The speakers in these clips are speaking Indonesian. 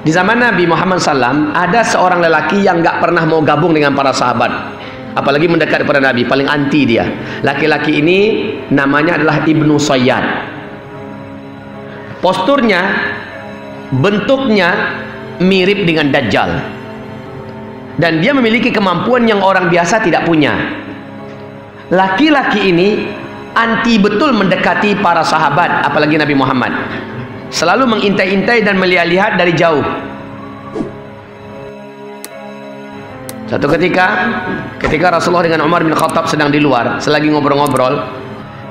Di zaman Nabi Muhammad SAW ada seorang lelaki yang nggak pernah mau gabung dengan para sahabat, apalagi mendekat kepada Nabi, paling anti dia. Laki-laki ini namanya adalah Ibnu Sayyad. Posturnya, bentuknya mirip dengan Dajjal, dan dia memiliki kemampuan yang orang biasa tidak punya. Laki-laki ini anti betul mendekati para sahabat, apalagi Nabi Muhammad. Selalu mengintai-intai dan melihat-lihat dari jauh. Satu ketika Rasulullah dengan Umar bin Khattab sedang di luar, selagi ngobrol-ngobrol,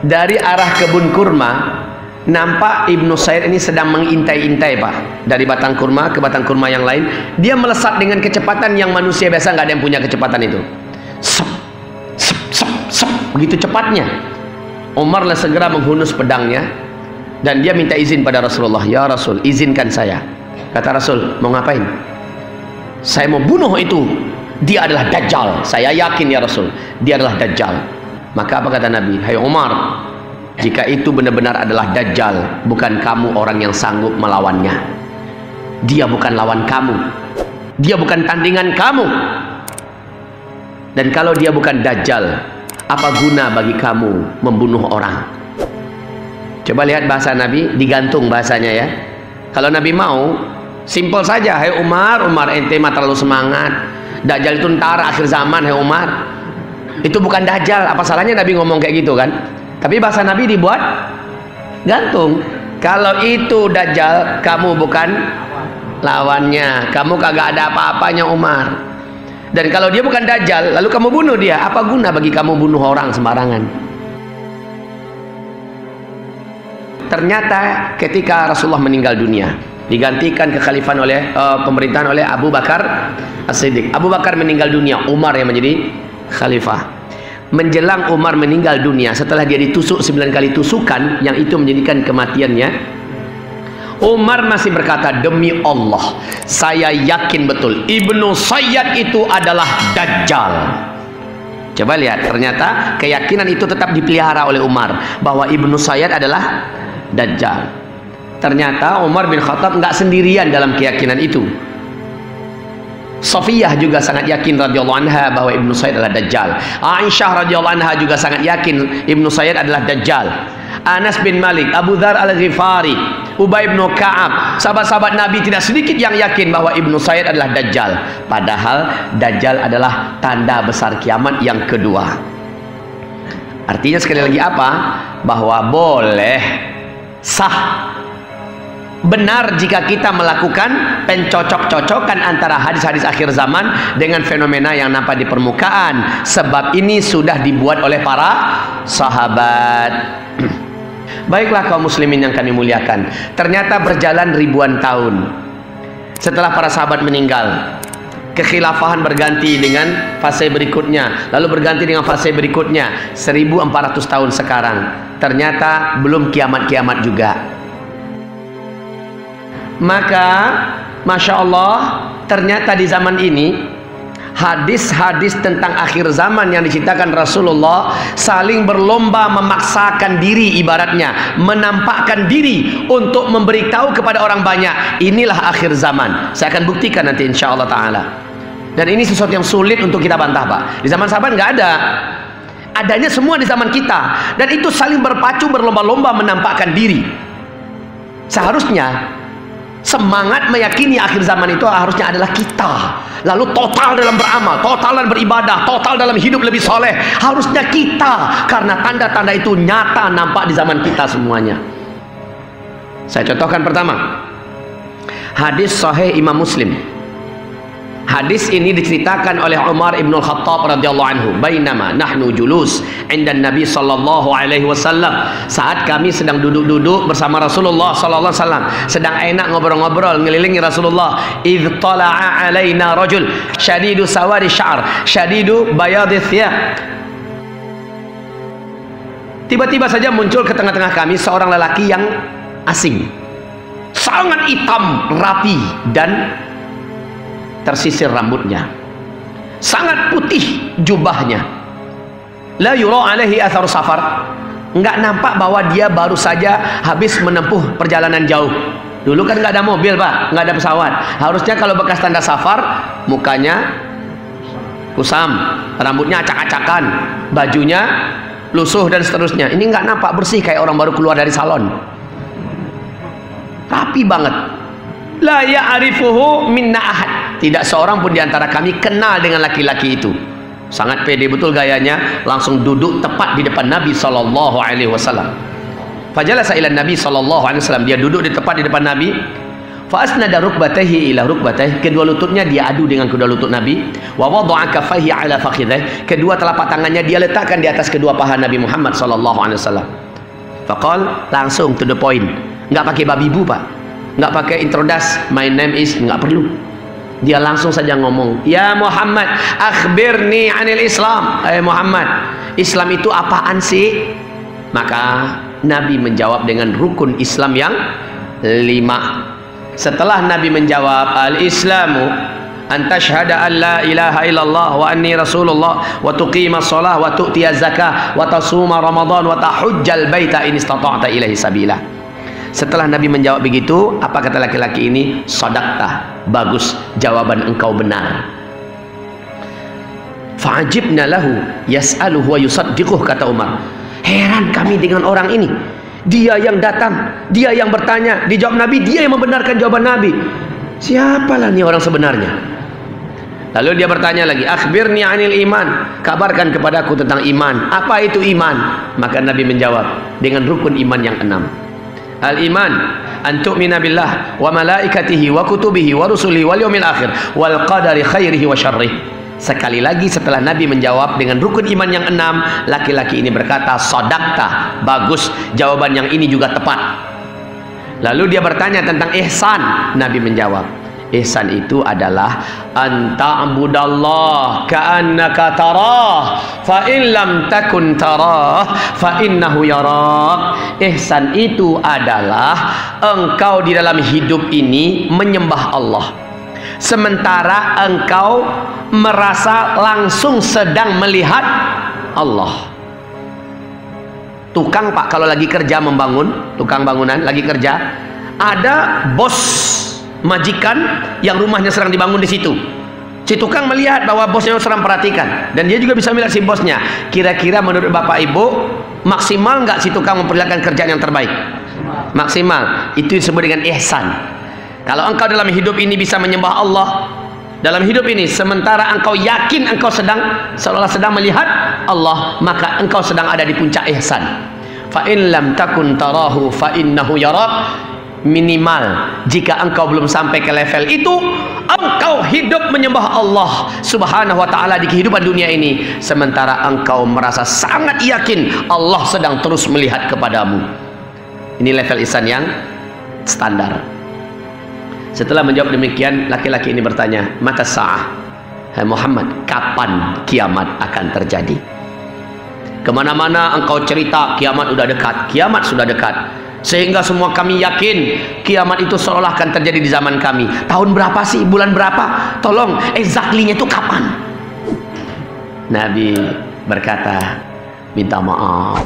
dari arah kebun kurma nampak Ibnu Sayyad ini sedang mengintai-intai, Pak. Dari batang kurma ke batang kurma yang lain, dia melesat dengan kecepatan yang manusia biasa nggak ada yang punya kecepatan itu. Sep, sep, sep, sep, begitu cepatnya. Umar lah segera menghunus pedangnya dan dia minta izin pada Rasulullah. Ya Rasul, izinkan saya. Kata Rasul, mau ngapain? Saya mau bunuh itu. Dia adalah Dajjal. Saya yakin ya Rasul, dia adalah Dajjal. Maka apa kata Nabi? Hai Umar, jika itu benar-benar adalah Dajjal, bukan kamu orang yang sanggup melawannya. Dia bukan lawan kamu. Dia bukan tandingan kamu. Dan kalau dia bukan Dajjal, apa guna bagi kamu membunuh orang? Coba lihat bahasa Nabi, digantung bahasanya ya. Kalau Nabi mau, simpel saja. Hai Umar, ente mah terlalu semangat. Dajjal itu ntar akhir zaman, hai Umar. Itu bukan Dajjal. Apa salahnya Nabi ngomong kayak gitu kan? Tapi bahasa Nabi dibuat gantung. Kalau itu Dajjal, kamu bukan lawannya. Kamu kagak ada apa-apanya Umar. Dan kalau dia bukan Dajjal, lalu kamu bunuh dia, apa guna bagi kamu bunuh orang sembarangan? Ternyata ketika Rasulullah meninggal dunia, digantikan kekhalifahan oleh pemerintahan oleh Abu Bakar As-Siddiq. Abu Bakar meninggal dunia, Umar yang menjadi khalifah. Menjelang Umar meninggal dunia, setelah dia ditusuk 9 kali tusukan yang itu menjadikan kematiannya, Umar masih berkata, demi Allah, saya yakin betul Ibnu Sayyad itu adalah Dajjal. Coba lihat, ternyata keyakinan itu tetap dipelihara oleh Umar, bahwa Ibnu Sayyad adalah Dajjal. Ternyata Umar bin Khattab nggak sendirian dalam keyakinan itu. Safiyah juga sangat yakin radhiyallahu anha bahwa Ibnu Sayyad adalah Dajjal. Aisyah radhiyallahu anha juga sangat yakin Ibnu Sayyad adalah Dajjal. Anas bin Malik, Abu Dzar Al-Ghifari, Ubay bin Ka'ab, sahabat-sahabat Nabi tidak sedikit yang yakin bahwa Ibnu Sayyad adalah Dajjal. Padahal Dajjal adalah tanda besar kiamat yang kedua. Artinya sekali lagi apa? Bahwa boleh, sah, benar jika kita melakukan pencocok-cocokan antara hadis-hadis akhir zaman dengan fenomena yang nampak di permukaan. Sebab ini sudah dibuat oleh para sahabat. Baiklah kaum muslimin yang kami muliakan, ternyata berjalan ribuan tahun setelah para sahabat meninggal, kekhilafahan berganti dengan fase berikutnya, lalu berganti dengan fase berikutnya, 1400 tahun sekarang. Ternyata belum kiamat-kiamat juga. Maka Masya Allah, ternyata di zaman ini hadis-hadis tentang akhir zaman yang diceritakan Rasulullah saling berlomba memaksakan diri, ibaratnya menampakkan diri untuk memberitahu kepada orang banyak, inilah akhir zaman. Saya akan buktikan nanti insya Allah ta'ala. Dan ini sesuatu yang sulit untuk kita bantah, Pak. Di zaman sahabat nggak ada. Adanya semua di zaman kita. Dan itu saling berpacu, berlomba-lomba menampakkan diri. Seharusnya semangat meyakini akhir zaman itu harusnya adalah kita. Lalu total dalam beramal, total dalam beribadah, total dalam hidup lebih soleh. Harusnya kita, karena tanda-tanda itu nyata nampak di zaman kita semuanya. Saya contohkan pertama, hadis sahih Imam Muslim. Hadis ini diceritakan oleh Umar ibn Khattab radhiyallahu anhu. Bainama nahnu julus indan Nabi sallallahu alaihi wasallam. Saat kami sedang duduk-duduk bersama Rasulullah sallallahu alaihi wasallam, sedang enak ngobrol-ngobrol ngelilingi Rasulullah. Idh tala'a alaina rajul syadidu sawadi sya'r syadidu bayadhi thiyab. Tiba-tiba saja muncul ke tengah-tengah kami seorang lelaki yang asing, sangat hitam, rapi dan tersisir rambutnya, sangat putih jubahnya. La yura alaihi athar safar, enggak nampak bahwa dia baru saja habis menempuh perjalanan jauh. Dulu kan nggak ada mobil Pak, nggak ada pesawat. Harusnya kalau bekas tanda safar, mukanya kusam, rambutnya acak-acakan, bajunya lusuh dan seterusnya. Ini nggak nampak bersih kayak orang baru keluar dari salon. Rapi banget. La ya'rifuhu minna ahad. Tidak seorang pun diantara kami kenal dengan laki-laki itu. Sangat pede betul gayanya, langsung duduk tepat di depan Nabi SAW. Fajalasa ila Nabi SAW, dia duduk di tepat di depan Nabi. Fa asnada rukbatayhi ila rukbatayhi, kedua lututnya dia adu dengan kedua lutut Nabi. Wa wada'a kaffayhi ala fakhidhayhi, kedua telapak tangannya dia letakkan di atas kedua paha Nabi Muhammad SAW. Faqal, langsung to the point. Enggak pakai babi bu Pak, enggak pakai introduce, my name is, enggak perlu. Dia langsung saja ngomong, ya Muhammad, akhbirni anil Islam. Muhammad, Islam itu apaan sih? Maka Nabi menjawab dengan rukun Islam yang 5. Setelah Nabi menjawab, al-Islamu an tashhada an la ilaha illallah wa anni rasulullah wa tuqimas shalah wa tu'tiyaz zakah wa tasuma ramadan wa tahujjal baita in istata'ta ilaihi sabila. Setelah Nabi menjawab begitu, apa kata laki-laki ini? Shadaqta, bagus, jawaban engkau benar. Fa'ajibna lahu yas'aluhu wa yusaddiquh, kata Umar. Heran kami dengan orang ini. Dia yang datang, dia yang bertanya, dijawab Nabi, dia yang membenarkan jawaban Nabi. Siapalah nih orang sebenarnya? Lalu dia bertanya lagi, akhbirni anil iman, kabarkan kepadaku tentang iman. Apa itu iman? Maka Nabi menjawab dengan rukun iman yang 6. Al-iman an tu'mina billah wa malaikatihi wa kutubihi wa rusulihi wal yawmil akhir wal qadari khairihi wa syarrihi. Sekali lagi setelah Nabi menjawab dengan rukun iman yang 6, laki-laki ini berkata, shadaqta, bagus, jawaban yang ini juga tepat. Lalu dia bertanya tentang ihsan. Nabi menjawab, ihsan itu adalah anta'budallah ka'annaka tarah fa in lam takun tarah fa innahu yarak. Ihsan itu adalah engkau di dalam hidup ini menyembah Allah sementara engkau merasa langsung sedang melihat Allah. Tukang Pak kalau lagi kerja membangun, tukang bangunan lagi kerja, ada bos majikan yang rumahnya sedang dibangun di situ. Si tukang melihat bahwa bosnya sedang perhatikan, dan dia juga bisa melihat si bosnya. Kira-kira menurut Bapak Ibu, maksimal nggak si tukang memperlihatkan kerjaan yang terbaik? Maksimal. Itu disebut dengan ihsan. Kalau engkau dalam hidup ini bisa menyembah Allah dalam hidup ini, sementara engkau yakin engkau seolah sedang melihat Allah, maka engkau sedang ada di puncak ihsan. Fa in lam takun tarahu fa innahu yarak. Minimal jika engkau belum sampai ke level itu, engkau hidup menyembah Allah Subhanahu wa ta'ala di kehidupan dunia ini, sementara engkau merasa sangat yakin Allah sedang terus melihat kepadamu. Ini level ihsan yang standar. Setelah menjawab demikian, laki-laki ini bertanya, mata sa'ah, hai Muhammad, kapan kiamat akan terjadi? Kemana-mana engkau cerita kiamat sudah dekat, kiamat sudah dekat, sehingga semua kami yakin kiamat itu seolah akan terjadi di zaman kami. Tahun berapa sih? Bulan berapa? Tolong exactly-nya itu kapan? Nabi berkata, minta maaf,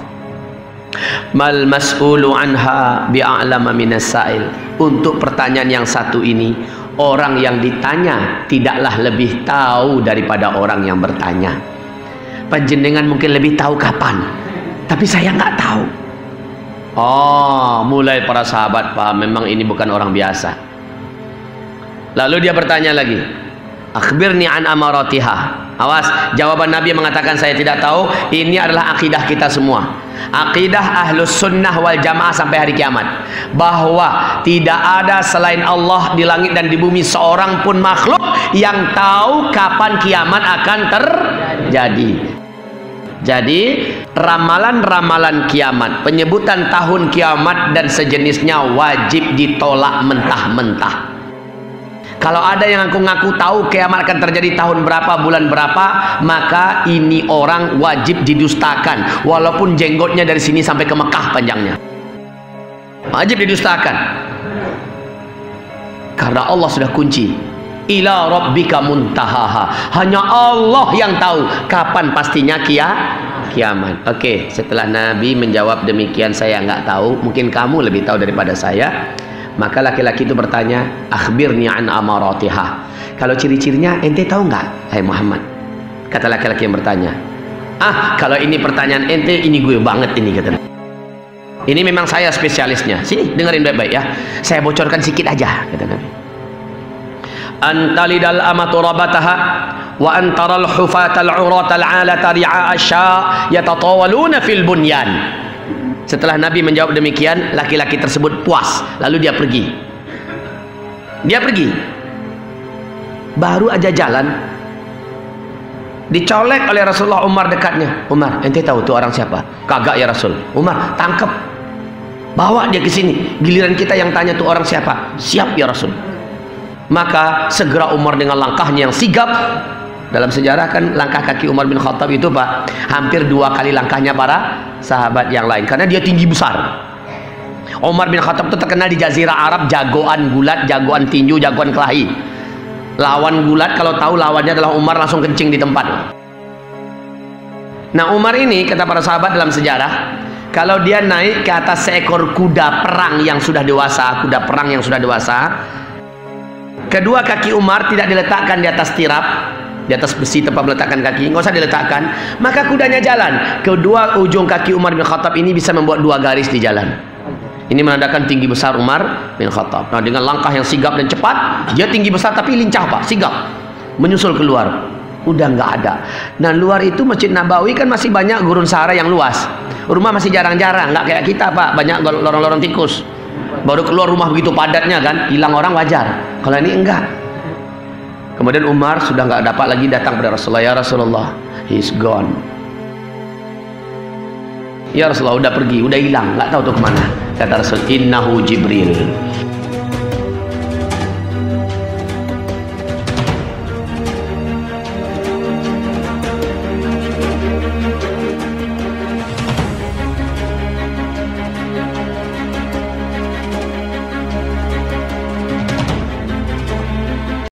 mal mas'ulu anha bi'a'lama minas sa'il. Untuk pertanyaan yang satu ini, orang yang ditanya tidaklah lebih tahu daripada orang yang bertanya. Panjenengan mungkin lebih tahu kapan, tapi saya nggak tahu. Oh, mulai para sahabat paham, memang ini bukan orang biasa. Lalu dia bertanya lagi, akhbirni an amaratiha. Awas, jawaban Nabi mengatakan saya tidak tahu. Ini adalah akidah kita semua, akidah ahlus sunnah wal jamaah sampai hari kiamat, bahwa tidak ada selain Allah di langit dan di bumi seorang pun makhluk yang tahu kapan kiamat akan terjadi. Jadi ramalan-ramalan kiamat, penyebutan tahun kiamat dan sejenisnya wajib ditolak mentah-mentah. Kalau ada yang ngaku-ngaku tahu kiamat akan terjadi tahun berapa, bulan berapa, maka ini orang wajib didustakan, walaupun jenggotnya dari sini sampai ke Mekah panjangnya. Wajib didustakan. Karena Allah sudah kunci. Ila rabbika muntahaha. Hanya Allah yang tahu kapan pastinya kiamat. Oke, setelah Nabi menjawab demikian, saya nggak tahu, mungkin kamu lebih tahu daripada saya. Maka laki-laki itu bertanya, akhbirni an amaratiha. Kalau ciri-cirinya ente tahu nggak, hai Muhammad? Kata laki-laki yang bertanya, kalau ini pertanyaan ente, ini gue banget ini, kata. Ini memang saya spesialisnya. Sini dengerin baik-baik ya. Saya bocorkan sedikit aja, kata Nabi. Antalidal amatu rabataha wa antaral hufatal uratal alata ri'a asya yatatawaluna fil bunyan. Setelah Nabi menjawab demikian, laki-laki tersebut puas, lalu dia pergi. Baru aja jalan, dicolek oleh Rasulullah Umar dekatnya. Umar, ente tahu tuh orang siapa? Kagak ya Rasul. Umar, tangkap, bawa dia ke sini. Giliran kita yang tanya tuh orang siapa. Siap ya Rasul. Maka segera Umar dengan langkahnya yang sigap. Dalam sejarah kan langkah kaki Umar bin Khattab itu Pak, hampir 2 kali langkahnya para sahabat yang lain, karena dia tinggi besar. Umar bin Khattab itu terkenal di Jazirah Arab jagoan gulat, jagoan tinju, jagoan kelahi. Lawan gulat kalau tahu lawannya adalah Umar, langsung kencing di tempat. Nah Umar ini, kata para sahabat dalam sejarah, kalau dia naik ke atas seekor kuda perang yang sudah dewasa, kedua kaki Umar tidak diletakkan di atas tirap, di atas besi tempat meletakkan kaki, nggak usah diletakkan, maka kudanya jalan. Kedua ujung kaki Umar bin Khattab ini bisa membuat 2 garis di jalan. Ini menandakan tinggi besar Umar bin Khattab. Nah, dengan langkah yang sigap dan cepat, dia tinggi besar tapi lincah Pak, sigap, menyusul keluar. Udah nggak ada. Nah luar itu Masjid Nabawi kan masih banyak gurun sahara yang luas. Rumah masih jarang-jarang, nggak kayak kita Pak, banyak lorong-lorong tikus. Baru keluar rumah begitu padatnya kan, hilang orang wajar. Kalau ini enggak. Kemudian Umar sudah nggak dapat lagi datang pada Rasulullah. Ya Rasulullah, he's gone. Ya Rasulullah, udah pergi, udah hilang, nggak tahu tuh kemana. Kata Rasul, innahu Jibril.